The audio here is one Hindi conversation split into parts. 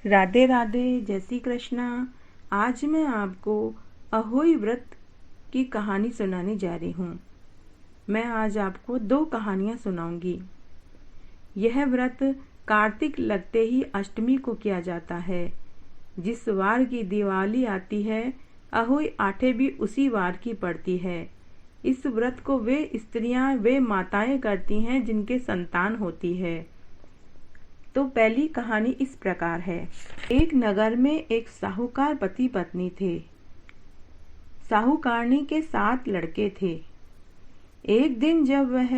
राधे राधे, जय श्री कृष्णा। आज मैं आपको अहोई व्रत की कहानी सुनाने जा रही हूँ। मैं आज आपको 2 कहानियाँ सुनाऊंगी। यह व्रत कार्तिक लगते ही अष्टमी को किया जाता है। जिस वार की दिवाली आती है, अहोई आठे भी उसी वार की पड़ती है। इस व्रत को वे स्त्रियां, वे माताएं करती हैं जिनके संतान होती है। तो पहली कहानी इस प्रकार है। एक नगर में एक साहूकार पति पत्नी थे। साहूकारनी के 7 लड़के थे। एक दिन जब वह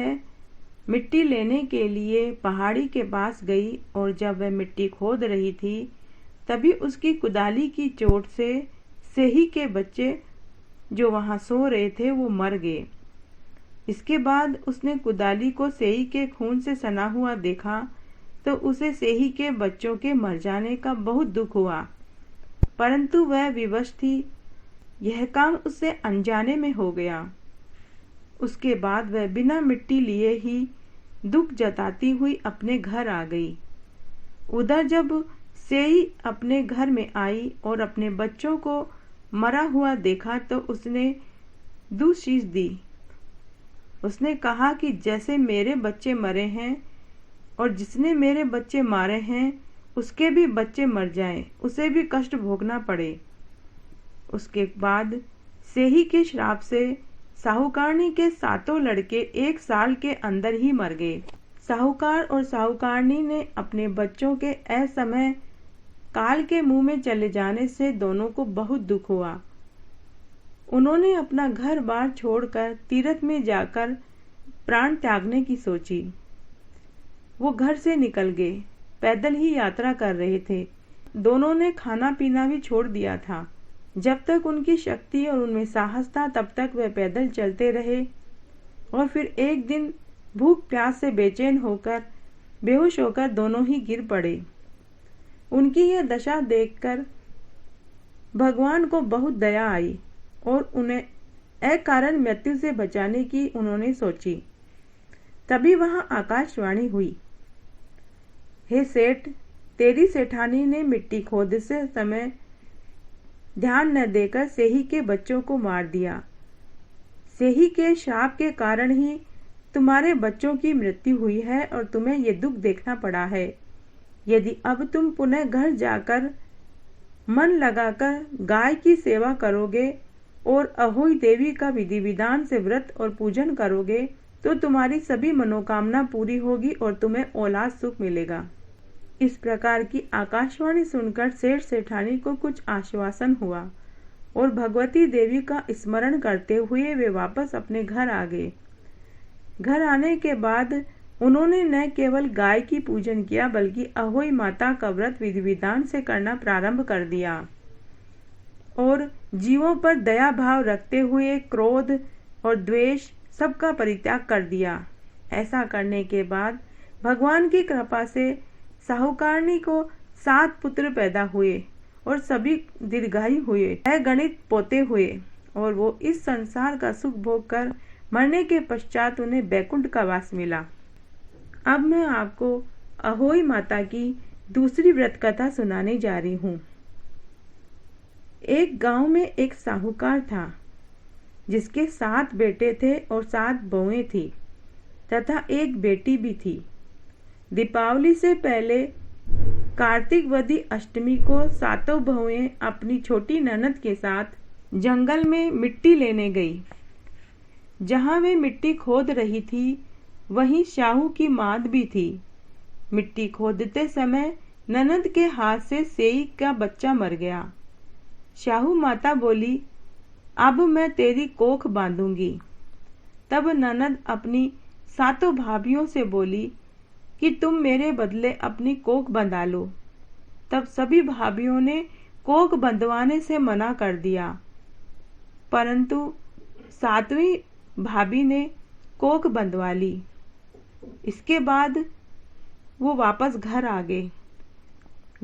मिट्टी लेने के लिए पहाड़ी के पास गई और जब वह मिट्टी खोद रही थी, तभी उसकी कुदाली की चोट से सेही के बच्चे जो वहां सो रहे थे वो मर गए। इसके बाद उसने कुदाली को सेही के खून से सना हुआ देखा तो उसे सेही के बच्चों के मर जाने का बहुत दुख हुआ, परंतु वह विवश थी। यह काम उससे अनजाने में हो गया। उसके बाद वह बिना मिट्टी लिए ही दुख जताती हुई अपने घर आ गई। उधर जब सेही अपने घर में आई और अपने बच्चों को मरा हुआ देखा तो उसने दूशीष दी। उसने कहा कि जैसे मेरे बच्चे मरे हैं और जिसने मेरे बच्चे मारे हैं उसके भी बच्चे मर जाएं, उसे भी कष्ट भोगना पड़े। उसके बाद सेही के श्राप से साहूकारनी के 7 लड़के 1 साल के अंदर ही मर गए। साहूकार और साहूकारनी ने अपने बच्चों के असमय काल के मुंह में चले जाने से दोनों को बहुत दुख हुआ। उन्होंने अपना घर बार छोड़कर तीर्थ में जाकर प्राण त्यागने की सोची। वो घर से निकल गए, पैदल ही यात्रा कर रहे थे। दोनों ने खाना पीना भी छोड़ दिया था। जब तक उनकी शक्ति और उनमें साहस था तब तक वे पैदल चलते रहे और फिर एक दिन भूख प्यास से बेचैन होकर बेहोश होकर दोनों ही गिर पड़े। उनकी यह दशा देखकर भगवान को बहुत दया आई और उन्हें अकारण मृत्यु से बचाने की उन्होंने सोची। तभी वहां आकाशवाणी हुई, हे सेठ, तेरी सेठानी ने मिट्टी खोदते समय ध्यान न देकर सेही के बच्चों को मार दिया। सेही के श्राप के कारण ही तुम्हारे बच्चों की मृत्यु हुई है और तुम्हें ये दुख देखना पड़ा है। यदि अब तुम पुनः घर जाकर मन लगाकर गाय की सेवा करोगे और अहोई देवी का विधि विधान से व्रत और पूजन करोगे तो तुम्हारी सभी मनोकामना पूरी होगी और तुम्हें औलाद सुख मिलेगा। इस प्रकार की आकाशवाणी सुनकर सेठ सेठानी को कुछ आश्वासन हुआ और भगवती देवी का स्मरण करते हुए वे वापस अपने घर आ गए। घर आने के बाद उन्होंने न केवल गाय की पूजन किया बल्कि अहोई माता का व्रत विधि विधान से करना प्रारंभ कर दिया और जीवों पर दया भाव रखते हुए क्रोध और द्वेष सबका परित्याग कर दिया। ऐसा करने के बाद भगवान की कृपा से साहूकारनी को 7 पुत्र पैदा हुए और सभी दीर्घायु हुए, अगणित पोते हुए और वो इस संसार का सुख भोग कर मरने के पश्चात उन्हें बैकुंठ का वास मिला। अब मैं आपको अहोई माता की दूसरी व्रत कथा सुनाने जा रही हूँ। एक गांव में एक साहूकार था जिसके 7 बेटे थे और 7 बहुएं थी तथा एक बेटी भी थी। दीपावली से पहले कार्तिक वदी अष्टमी को 7 बहुएं अपनी छोटी ननद के साथ जंगल में मिट्टी लेने गई। जहां वे मिट्टी खोद रही थी वहीं शाहू की माद भी थी। मिट्टी खोदते समय ननद के हाथ से सेई का बच्चा मर गया। शाहू माता बोली, अब मैं तेरी कोख बांधूंगी। तब ननद अपनी 7 भाभियों से बोली कि तुम मेरे बदले अपनी कोख बंधा लो। तब सभी भाभियों ने कोख बंधवाने से मना कर दिया, परंतु 7वीं भाभी ने कोख बंधवा ली। इसके बाद वो वापस घर आ गए।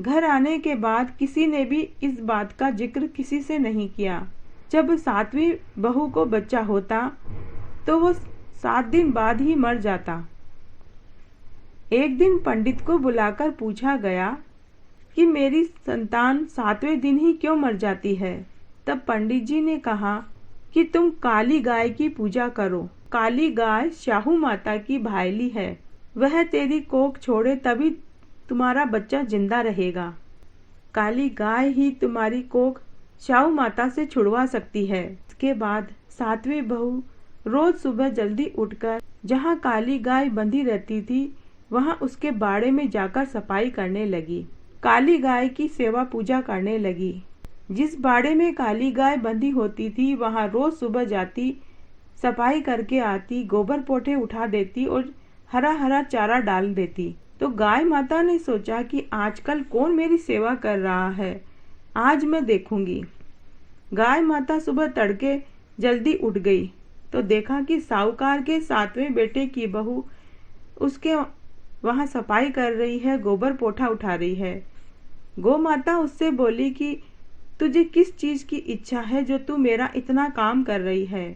घर आने के बाद किसी ने भी इस बात का जिक्र किसी से नहीं किया। जब 7वीं बहू को बच्चा होता तो वो 7 दिन बाद ही मर जाता। एक दिन पंडित को बुलाकर पूछा गया कि मेरी संतान 7वें दिन ही क्यों मर जाती है। तब पंडित जी ने कहा कि तुम काली गाय की पूजा करो। काली गाय शाहू माता की भायली है, वह तेरी कोख छोड़े तभी तुम्हारा बच्चा जिंदा रहेगा। काली गाय ही तुम्हारी कोख शाहू माता से छुड़वा सकती है। इसके बाद 7वीं बहू रोज सुबह जल्दी उठकर जहाँ काली गाय बंधी रहती थी वहाँ उसके बाड़े में जाकर सफाई करने लगी। काली गाय की सेवा पूजा करने लगी। जिस बाड़े में काली गाय बंधी होती थी वहाँ रोज सुबह जाती, सफाई करके आती, गोबर पोठे उठा देती और हरा हरा चारा डाल देती। तो गाय माता ने सोचा कि आजकल कौन मेरी सेवा कर रहा है, आज मैं देखूंगी। गाय माता सुबह तड़के जल्दी उठ गई तो देखा कि साहूकार के 7वें बेटे की बहू उसके वहां सफाई कर रही है, गोबर पोठा उठा रही है। गौ माता उससे बोली कि तुझे किस चीज की इच्छा है जो तू मेरा इतना काम कर रही है।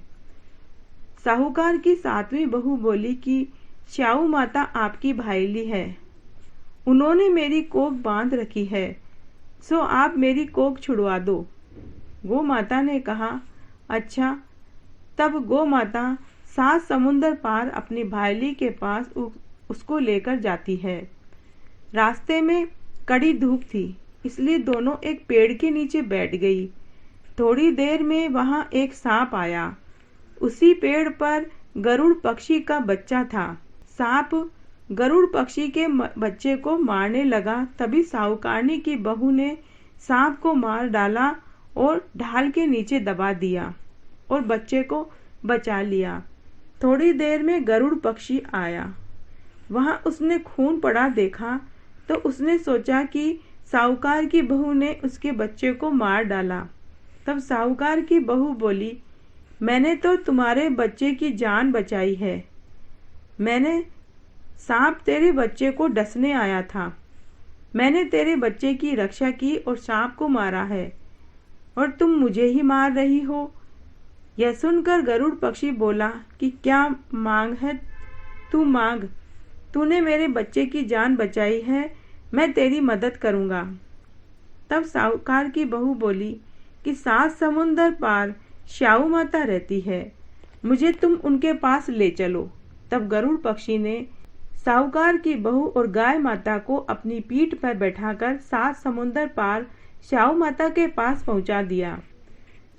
साहूकार की 7वीं बहू बोली कि श्याऊ माता आपकी भाईली है, उन्होंने मेरी कोख बांध रखी है, सो आप मेरी कोख छुड़वा दो। गौ माता ने कहा अच्छा। तब गौ माता 7 समुंदर पार अपनी भाईली के पास उसको लेकर जाती है। रास्ते में कड़ी धूप थी, इसलिए दोनों एक पेड़ के नीचे बैठ गई। थोड़ी देर में वहां एक सांप आया। उसी पेड़ पर गरुड़ पक्षी का बच्चा था। सांप गरुड़ पक्षी के बच्चे को मारने लगा। तभी साहूकारनी की बहू ने सांप को मार डाला और ढाल के नीचे दबा दिया और बच्चे को बचा लिया। थोड़ी देर में गरुड़ पक्षी आया। वहां उसने खून पड़ा देखा तो उसने सोचा कि साहूकार की बहू ने उसके बच्चे को मार डाला। तब साहूकार की बहू बोली, मैंने तो तुम्हारे बच्चे की जान बचाई है। मैंने सांप तेरे बच्चे को डसने आया था। मैंने तेरे बच्चे की रक्षा की और सांप को मारा है और तुम मुझे ही मार रही हो। यह सुनकर गरुड़ पक्षी बोला कि क्या मांग है, तू मांग। तूने मेरे बच्चे की जान बचाई है, मैं तेरी मदद करूंगा। तब साहूकार की बहू बोली कि 7 समुंदर पार श्याऊ माता रहती है, मुझे तुम उनके पास ले चलो। तब गरुड़ पक्षी ने साहूकार की बहू और गाय माता को अपनी पीठ पर बैठाकर 7 समुंदर पार श्याऊ माता के पास पहुंचा दिया।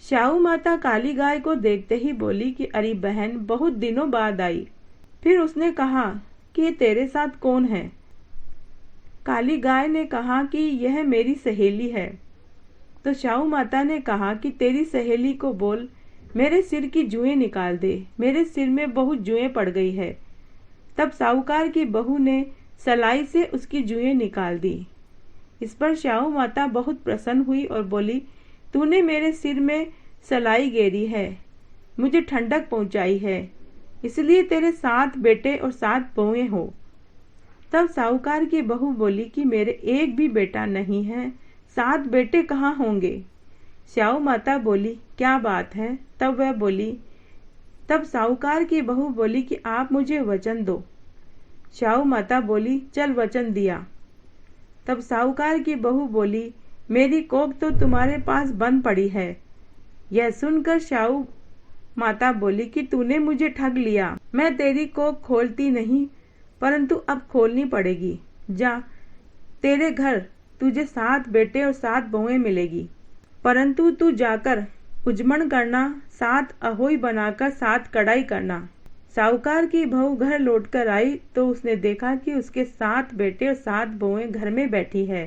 श्याऊ माता काली गाय को देखते ही बोली कि अरे बहन, बहुत दिनों बाद आई। फिर उसने कहा कि तेरे साथ कौन है। काली गाय ने कहा कि यह मेरी सहेली है। तो श्याऊ माता ने कहा कि तेरी सहेली को बोल मेरे सिर की जुएं निकाल दे, मेरे सिर में बहुत जुएं पड़ गई है। तब साहूकार की बहू ने सलाई से उसकी जुएं निकाल दी। इस पर श्याऊ माता बहुत प्रसन्न हुई और बोली, तूने मेरे सिर में सलाई गेरी है, मुझे ठंडक पहुंचाई है, इसलिए तेरे 7 बेटे और 7 बहुएं हो। तब साहूकार की बहू बोली कि मेरे एक भी बेटा नहीं है, 7 बेटे कहाँ होंगे। श्याऊ माता बोली, क्या बात है। तब साहूकार की बहू बोली कि आप मुझे वचन दो। श्याऊ माता बोली, चल वचन दिया। तब साहूकार की बहू बोली, मेरी कोख तो तुम्हारे पास बंद पड़ी है। यह सुनकर श्याऊ माता बोली कि तूने मुझे ठग लिया, मैं तेरी कोख खोलती नहीं, परंतु अब खोलनी पड़ेगी। जा, तेरे घर तुझे 7 बेटे और 7 बहुएं मिलेगी, परंतु तू जाकर उजमण करना, 7 अहोई बनाकर 7 कढ़ाई करना। साहूकार की बहू घर लौटकर आई तो उसने देखा कि उसके 7 बेटे और 7 बहुएं घर में बैठी है।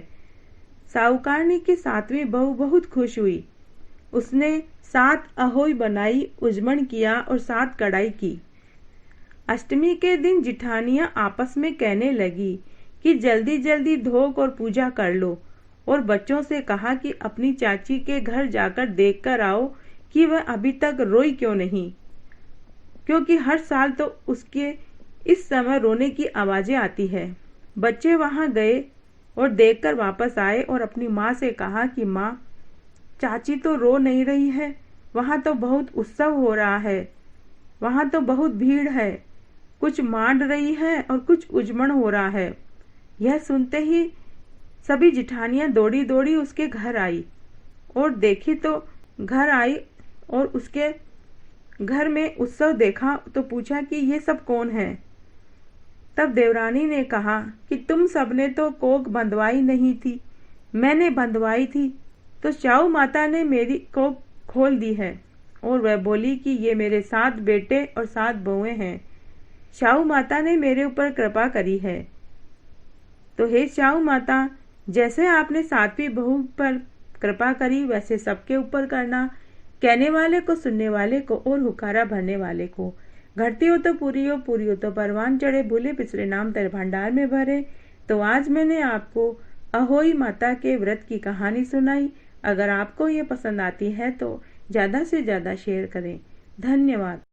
साहूकारनी की 7वीं बहू बहुत खुश हुई। उसने 7 अहोई बनाई, उजमण किया और 7 कढ़ाई की। अष्टमी के दिन जिठानियां आपस में कहने लगी कि जल्दी जल्दी धोख और पूजा कर लो, और बच्चों से कहा कि अपनी चाची के घर जाकर देख कर आओ कि वह अभी तक रोई क्यों नहीं, क्योंकि हर साल तो उसके इस समय रोने की आवाजें आती है। बच्चे वहां गए और देखकर वापस आए और अपनी माँ से कहा कि माँ, चाची तो रो नहीं रही है, वहां तो बहुत उत्सव हो रहा है, वहां तो बहुत भीड़ है, कुछ मांड रही है और कुछ उजमण हो रहा है। यह सुनते ही सभी जिठानियां दौड़ी दौड़ी उसके घर आई और देखी तो घर आई और उसके घर में उत्सव देखा तो पूछा कि ये सब कौन है। तब देवरानी ने कहा कि तुम सबने तो कोख बंधवाई नहीं थी, मैंने बंधवाई थी, तो चाऊ माता ने मेरी कोख खोल दी है। और वह बोली कि ये मेरे 7 बेटे और 7 बहुएं हैं, चाऊ माता ने मेरे ऊपर कृपा करी है। तो हे चाऊ माता, जैसे आपने 7वीं बहू पर कृपा करी वैसे सबके ऊपर करना, कहने वाले को, सुनने वाले को और हुकारा भरने वाले को। घटती हो तो पूरी हो तो परवान चढ़े, भूले पिछले नाम तेरे भंडार में भरे। तो आज मैंने आपको अहोई माता के व्रत की कहानी सुनाई। अगर आपको ये पसंद आती है तो ज़्यादा से ज़्यादा शेयर करें। धन्यवाद।